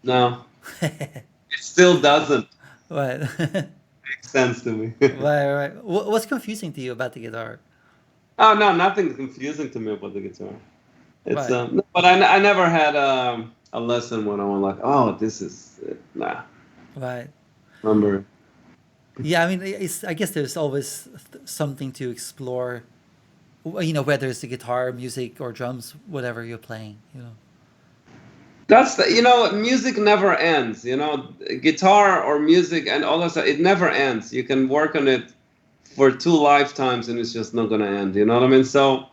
No. It still doesn't Right. make sense to me. Right. What's confusing to you about the guitar? Oh, no, nothing's confusing to me about the guitar. It's Right. but I never had a lesson when I was like, oh, this is nah. Right. Remember? Yeah, I mean, I guess there's always something to explore, whether it's the guitar, music, or drums, whatever you're playing, That's music never ends. Guitar or music and all that stuff, it never ends. You can work on it for 2 lifetimes and it's just not gonna end. You know what I mean? So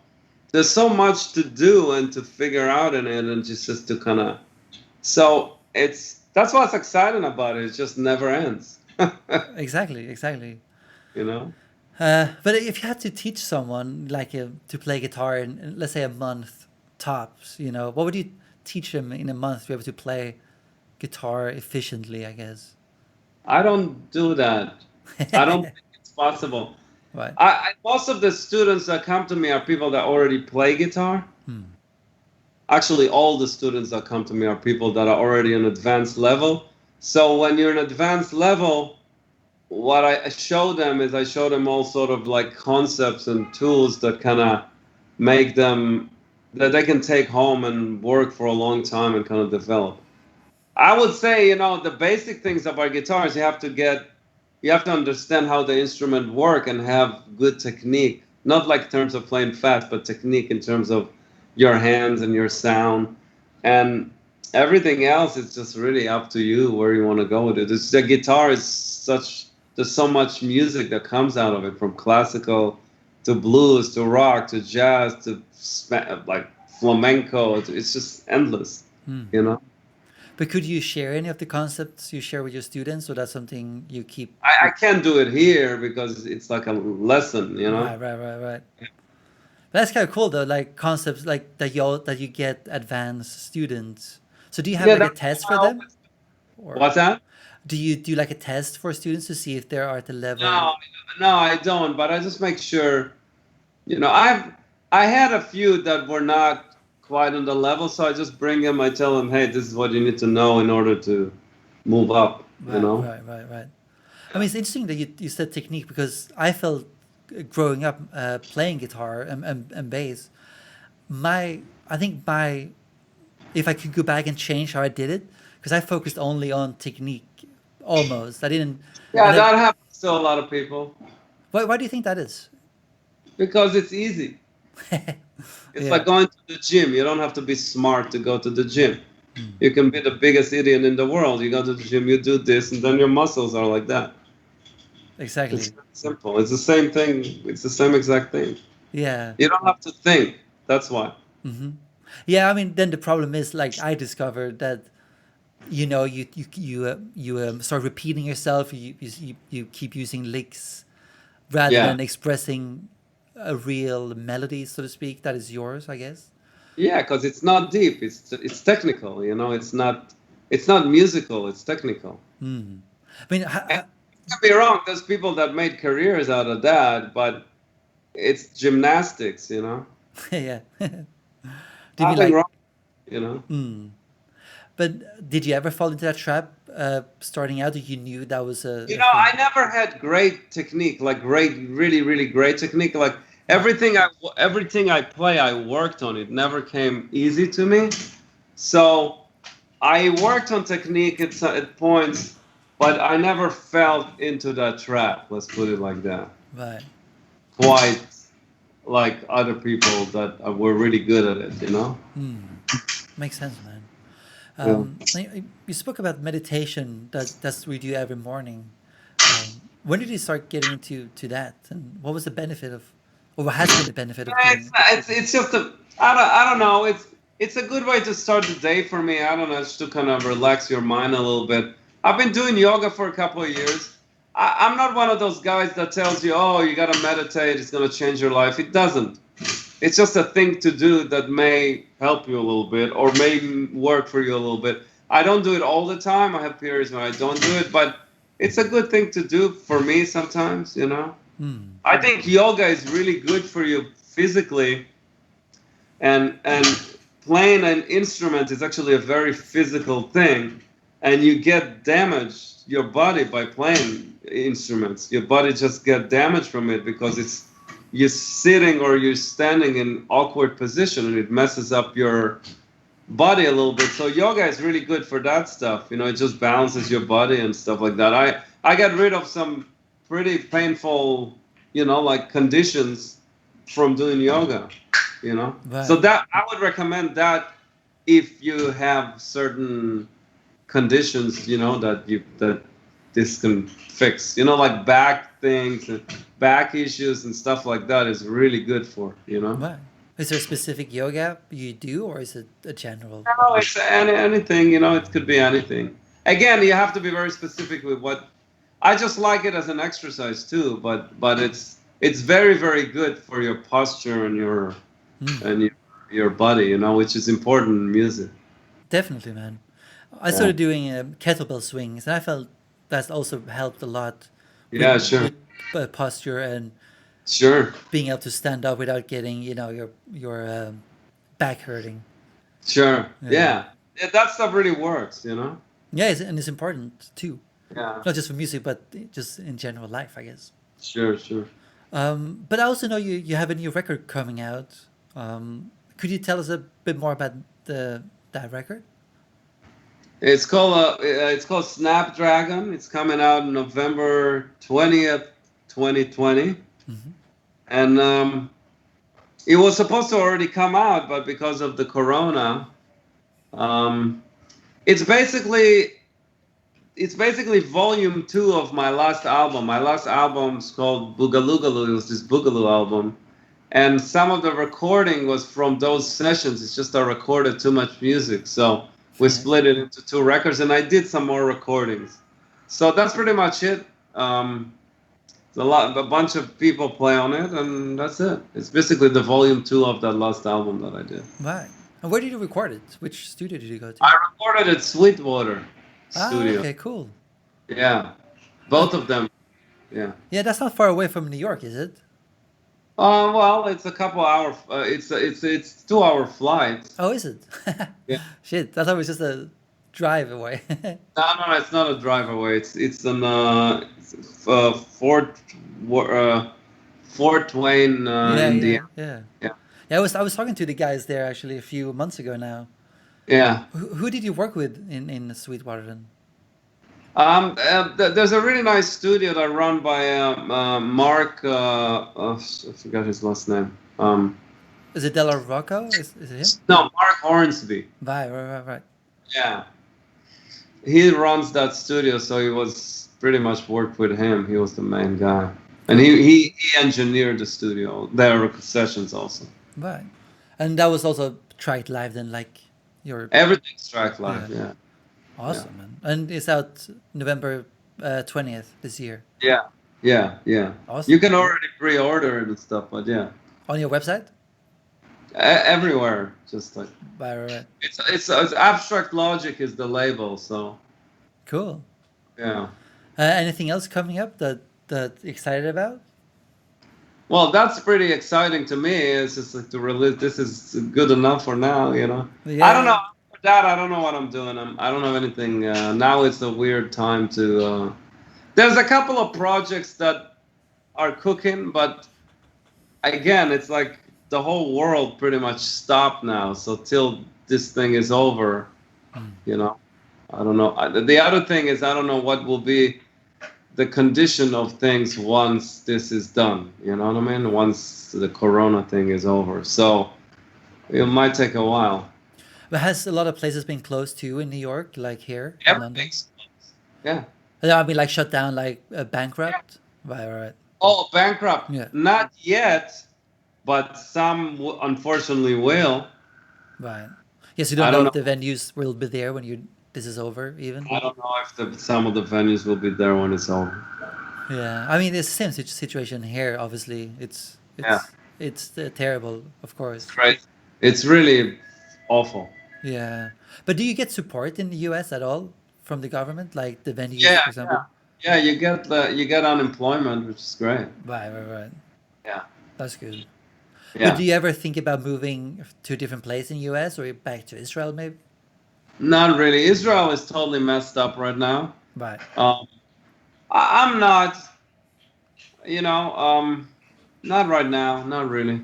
there's so much to do and to figure out in it, and just to kind of. So that's what's exciting about it. It just never ends. Exactly. But if you had to teach someone like to play guitar in, let's say, a month tops, what would you teach them in a month to be able to play guitar efficiently, I guess? I don't do that. I don't think it's possible. Right. Most of the students that come to me are people that already play guitar. Actually, all the students that come to me are people that are already on advanced level. So when you're in advanced level, what I show them is I show them all sort of like concepts and tools that kind of make them, that they can take home and work for a long time and kind of develop. I would say, the basic things about guitars, you have to understand how the instrument work and have good technique. Not like in terms of playing fast, but technique in terms of your hands and your sound. And everything else is just really up to you where you want to go with it. The guitar is there's so much music that comes out of it, from classical to blues, to rock, to jazz, to like flamenco. It's just endless, you know. But could you share any of the concepts you share with your students, or that's something you keep? I can't do it here because it's like a lesson, you know. Right. That's kind of cool though, like concepts like that you get advanced students. So do you have Yeah, like a that's test for how. them, or What's that? do you do like a test for students to see if they are at the level? No, no, I don't. But I just make sure, you know, I had a few that were not quite on the level, so I just bring them. I tell them, hey, this is what you need to know in order to move up. You know. Right. I mean, it's interesting that you said technique because I felt growing up playing guitar and bass. I think if I could go back and change how I did it, because I focused only on technique almost. I didn't. Yeah, And then, that happens to a lot of people why do you think that is? because it's easy. It's Yeah. like going to the gym. You don't have to be smart to go to the gym. You can be the biggest idiot in the world. You go to the gym, you do this, and then your muscles are like that. Exactly. It's simple. It's the same thing. It's the same exact thing. Yeah. You don't have to think. That's why. Yeah. I mean, then the problem is like I discovered that you start repeating yourself. You keep using licks rather Yeah. than expressing a real melody, so to speak, that is yours, I guess. Yeah, because it's not deep. It's technical. You know, it's not musical. It's technical. I mean, And don't be wrong. There's people that made careers out of that, but it's gymnastics. You know, yeah. Did you nothing like? wrong. You know. But did you ever fall into that trap starting out? That you knew that was a You a know, thing? I never had great technique, like really, really great technique. Like everything I play, I worked on. It never came easy to me. So I worked on technique at points, but I never fell into that trap. Let's put it like that. Right. Quite like other people that were really good at it. You know. Makes sense, man. Yeah. You spoke about meditation. That's what we do every morning. When did you start getting into that, and what was the benefit of, or what has been the benefit of doing it? It's just I don't know. It's a good way to start the day for me. I don't know, just to kind of relax your mind a little bit. I've been doing yoga for a couple of years. I'm not one of those guys that tells you, oh, you got to meditate, it's going to change your life. It doesn't. It's just a thing to do that may help you a little bit or may work for you a little bit. I don't do it all the time. I have periods when I don't do it, but it's a good thing to do for me sometimes, you know. I think yoga is really good for you physically, and playing an instrument is actually a very physical thing, and you get damaged your body by playing instruments. Your body just get damaged from it because you're sitting or you're standing in awkward position, and it messes up your body a little bit. So yoga is really good for that stuff. You know, it just balances your body and stuff like that. I got rid of some pretty painful, you know, like conditions from doing yoga, you know. Right. So that I would recommend that if you have certain conditions, you know, that this can fix. You know, like back things and back issues and stuff like that is really good for, you know. Right. Is there a specific yoga you do, or is it a general? No, it's anything, you know, it could be anything. Again, you have to be very specific with what. I just like it as an exercise too, but it's very, very good for your posture and your body, you know, which is important in music. Definitely, man. I Yeah. started doing kettlebell swings, and I felt that's also helped a lot Yeah, sure. with posture and Sure. being able to stand up without getting, your back hurting. Sure. Yeah. Yeah, that stuff really works, you know? Yeah, and it's important too, Yeah. not just for music, but just in general life, I guess. Sure, sure. But I also know you have a new record coming out. Could you tell us a bit more about that record? It's called Snapdragon. It's coming out November 20th, 2020. And it was supposed to already come out, but because of the corona, it's basically it's basically volume 2 of my last album. My last album is called Boogaloogaloo. It was this Boogaloo album. And some of the recording was from those sessions. It's just I recorded too much music. So we split it into 2 records, and I did some more recordings. So that's pretty much it. A bunch of people play on it, and that's it. It's basically the volume 2 of that last album that I did. Right. And where did you record it? Which studio did you go to? I recorded at Sweetwater Studio. Okay, cool. Yeah, both of them. Yeah. Yeah, that's not far away from New York, is it? Well, it's a couple hour. It's 2-hour flight. Oh, is it? Yeah. Shit, I thought it was just a drive away. No, it's not a drive away. It's an Fort Wayne, Indiana. Yeah. Yeah. Yeah, I was talking to the guys there actually a few months ago now. Yeah. Who did you work with in Sweetwater then? There's a really nice studio that run by Mark. I forgot his last name. Is it Della Rocco? Is it him? No, Mark Hornsby. Right. Yeah. He runs that studio, so he was pretty much worked with him. He was the main guy. And he engineered the studio. There were sessions also. Right. And that was also tracked live then, like your... Everything's tracked live, yeah. Awesome, man. And it's out November 20th this year. Yeah. Awesome. You can already pre-order it and stuff, but yeah. On your website? Everywhere, just like... Right. It's Abstract Logic is the label, so... Cool. Yeah. Anything else coming up that excited about? Well, that's pretty exciting to me. It's just like to release. This is good enough for now, you know. Yeah. I don't know. For that, I don't know what I'm doing. I don't have anything. Now it's a weird time to. There's a couple of projects that are cooking, but again, it's like the whole world pretty much stopped now. So till this thing is over, you know, I don't know. The other thing is I don't know what will be the condition of things once this is done, you know what I mean? Once the corona thing is over. So it might take a while. But has a lot of places been closed too in New York, like here? Everything's closed. Yeah. I mean, like shut down, like bankrupt? Yeah. Right. Oh, bankrupt. Yeah. Not yet, but some unfortunately will. Right. Yes, you don't know if the venues will be there when this is over, even? I don't know if some of the venues will be there when it's over. Yeah, I mean, it's the same situation here, obviously. It's terrible, of course. It's crazy. It's really awful. Yeah. But do you get support in the US at all from the government, like the venues, for example? Yeah, you get unemployment, which is great. Right. Yeah. That's good. Yeah. But do you ever think about moving to a different place in the US or back to Israel, maybe? Not really. Israel is totally messed up right now. Right. I'm not, you know, not right now. Not really.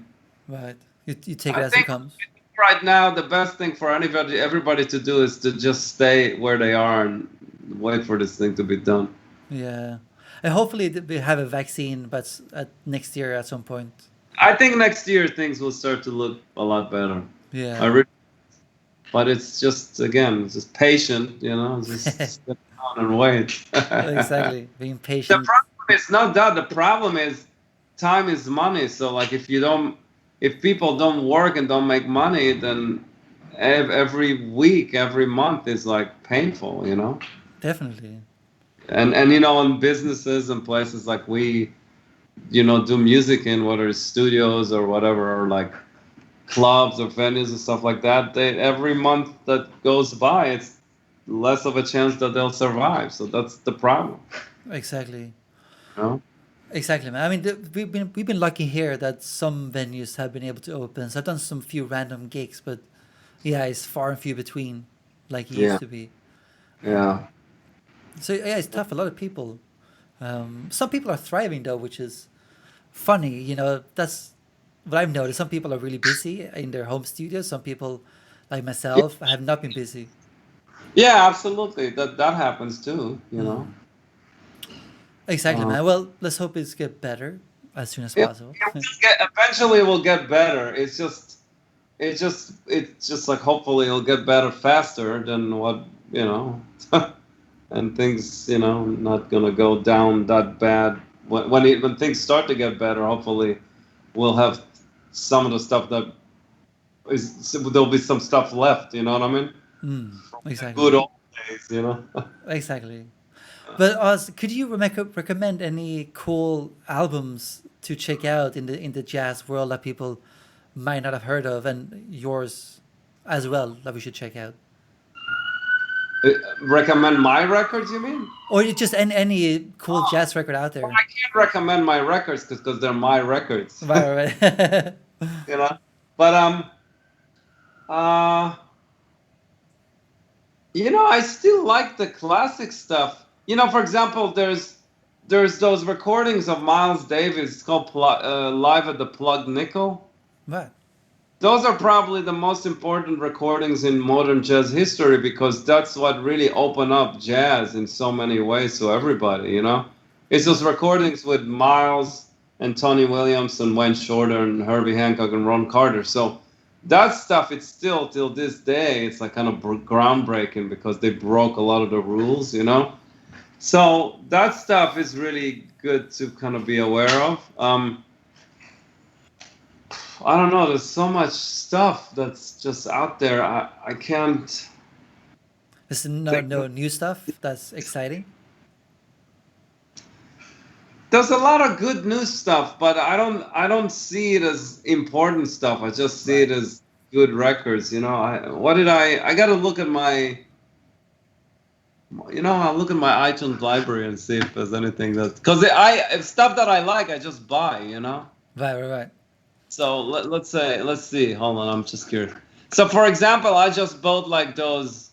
Right. You take it as it comes. Right now, the best thing for everybody to do is to just stay where they are and wait for this thing to be done. Yeah. And hopefully we have a vaccine, but next year at some point. I think next year things will start to look a lot better. Yeah. But it's just, again, just patient, you know, just sit down and wait. Exactly, being patient. The problem is not that. The problem is time is money. So, like, if people don't work and don't make money, then every week, every month is, like, painful, you know? Definitely. And you know, in businesses and places like we, you know, do music in, whether it's studios or whatever, or, like, clubs or venues and stuff like that, every month that goes by, it's less of a chance that they'll survive. So that's the problem. Exactly. You know? Exactly, man. I mean, we've been lucky here that some venues have been able to open. So I've done some few random gigs, but yeah, it's far and few between, like it used to be. Yeah. So yeah, it's tough. A lot of people. Some people are thriving though, which is funny. You know, that's what I've noticed. Some people are really busy in their home studios. Some people, like myself, have not been busy. Yeah, absolutely. That happens too. You know. Exactly, man. Well, let's hope it's get better as soon as possible. Eventually, it will get better. It's just like hopefully it'll get better faster than what, you know. and things, not gonna go down that bad. When things start to get better, hopefully, we'll have some of the stuff that there'll be some stuff left. You know what I mean? The Exactly. good old days. Exactly. But Oz, could you recommend any cool albums to check out in the jazz world that people might not have heard of, and yours as well that we should check out? Recommend my records, you mean? Or just any cool jazz record out Well, there? I can't recommend my records because they're my records. Right, right. But uh, I still like the classic stuff. For example, there's those recordings of Miles Davis. It's called Live at the Plug Nickel. Right. Those are probably the most important recordings in modern jazz history because that's what really opened up jazz in so many ways to everybody. It's those recordings with Miles and Tony Williams and Wayne Shorter and Herbie Hancock and Ron Carter. So that stuff, it's still till this day, it's like kind of groundbreaking because they broke a lot of the rules. So that stuff is really good to kind of be aware of. I don't know. There's so much stuff that's just out there. I can't. There's no new stuff that's exciting. There's a lot of good new stuff, but I don't see it as important stuff. I just see it as good records. I got to look at my. I'll look at my iTunes library and see if there's anything that because if stuff that I like, I just buy. Right. So let's see. Hold on, I'm just curious. So for example, I just bought like those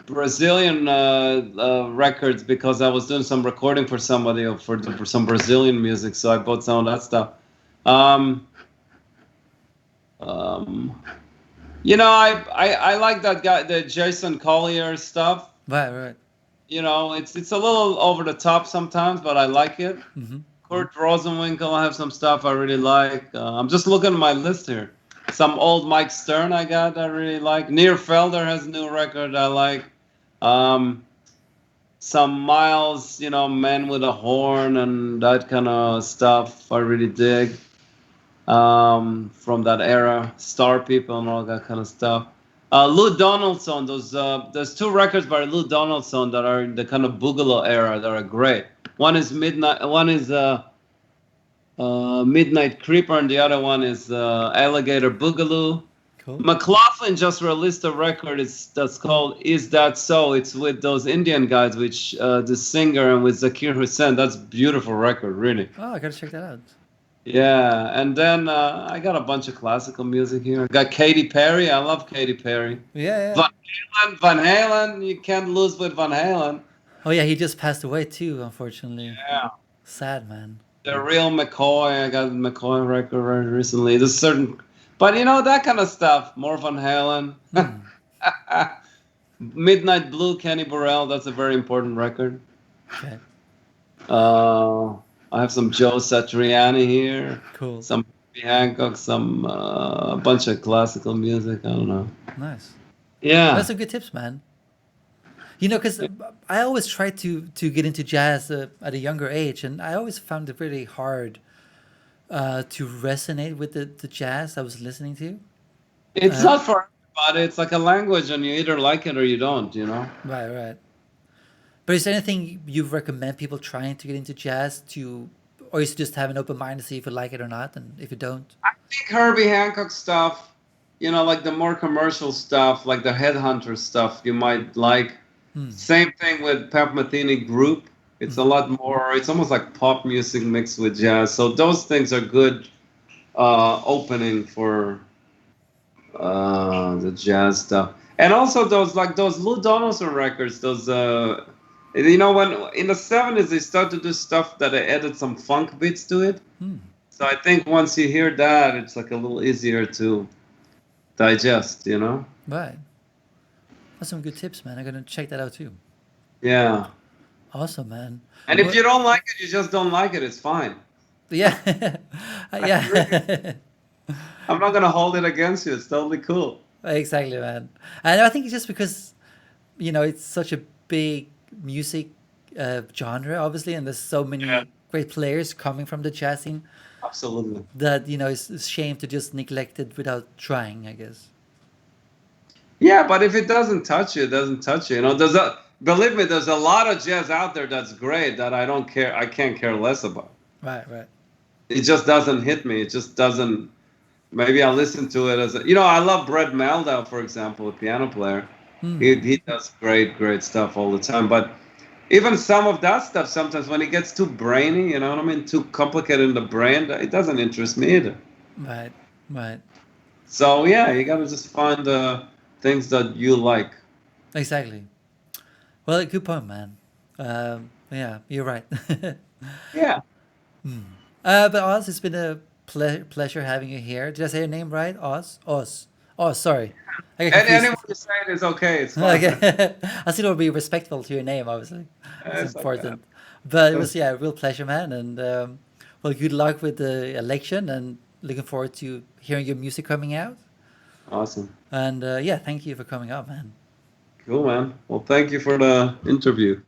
Brazilian records because I was doing some recording for somebody or for some Brazilian music. So I bought some of that stuff. I like that guy, the Jason Collier stuff. Right. It's a little over the top sometimes, but I like it. Mm-hmm. Kurt Rosenwinkel, I have some stuff I really like. I'm just looking at my list here. Some old Mike Stern I got I really like. Nir Felder has a new record I like. Some Miles, Men with a Horn and that kind of stuff I really dig. From that era, Star People and all that kind of stuff. Lou Donaldson, there's two records by Lou Donaldson that are in the kind of Boogaloo era that are great. One is Midnight Creeper, and the other one is Alligator Boogaloo. Cool. McLaughlin just released a record that's called Is That So? It's with those Indian guys, which the singer and with Zakir Hussain. That's a beautiful record, really. Oh, I gotta check that out. Yeah, and then I got a bunch of classical music here. I got Katy Perry. I love Katy Perry. Yeah. Van Halen. You can't lose with Van Halen. Oh yeah, he just passed away too, unfortunately. Yeah. Sad, man. The real McCoy. I got a McCoy record very recently. There's certain, but that kind of stuff. More Van Halen. Midnight Blue, Kenny Burrell. That's a very important record. Okay. I have some Joe Satriani here. Cool. Some Hancock. Some a bunch of classical music. I don't know. Nice. Yeah. That's some good tips, man. Because I always tried to get into jazz at a younger age, and I always found it really hard to resonate with the jazz I was listening to. It's not for everybody. It's like a language, and you either like it or you don't. Right. But is there anything you recommend people trying to get into jazz or is it just have an open mind to see if you like it or not, and if you don't? I think Herbie Hancock stuff, like the more commercial stuff, like the Headhunter stuff, you might like. Same thing with Pat Metheny Group. It's a lot more, it's almost like pop music mixed with jazz. So those things are good opening for the jazz stuff. And also those Lou Donaldson records, those, when in the 70s they started to do stuff that they added some funk beats to it. So I think once you hear that, it's like a little easier to digest, Right. That's some good tips, man. I'm gonna check that out too. Yeah. Awesome, man. And if you don't like it, you just don't like it. It's fine. Yeah. Yeah. I'm not gonna hold it against you. It's totally cool. Exactly, man. And I think it's just because it's such a big music genre, obviously, and there's so many Yeah. great players coming from the jazz scene Absolutely. that it's a shame to just neglect it without trying, I guess. Yeah, but if it doesn't touch you, it doesn't touch you. Believe me, there's a lot of jazz out there that's great that I don't care. I can't care less about. Right, right. It just doesn't hit me. It just doesn't. Maybe I listen to it as I love Brett Meldau, for example, a piano player. He does great stuff all the time. But even some of that stuff, sometimes when it gets too brainy, you know what I mean, too complicated in the brain, it doesn't interest me either. Right, right. So yeah, you gotta just find the things that you like. Exactly. Well, good point, man. Yeah, you're right. Yeah. But Oz, it's been a pleasure having you here. Did I say your name right? Oz? Oz. Oh, sorry. I got And confused. anyone you say it is okay. It's fine. Okay. I still want to be respectful to your name, obviously. It's It's okay. important. But it was, yeah, a real pleasure, man. And, well, good luck with the election and looking forward to hearing your music coming out. Awesome. And, yeah, thank you for coming up, man. Cool, man. Well, thank you for the interview.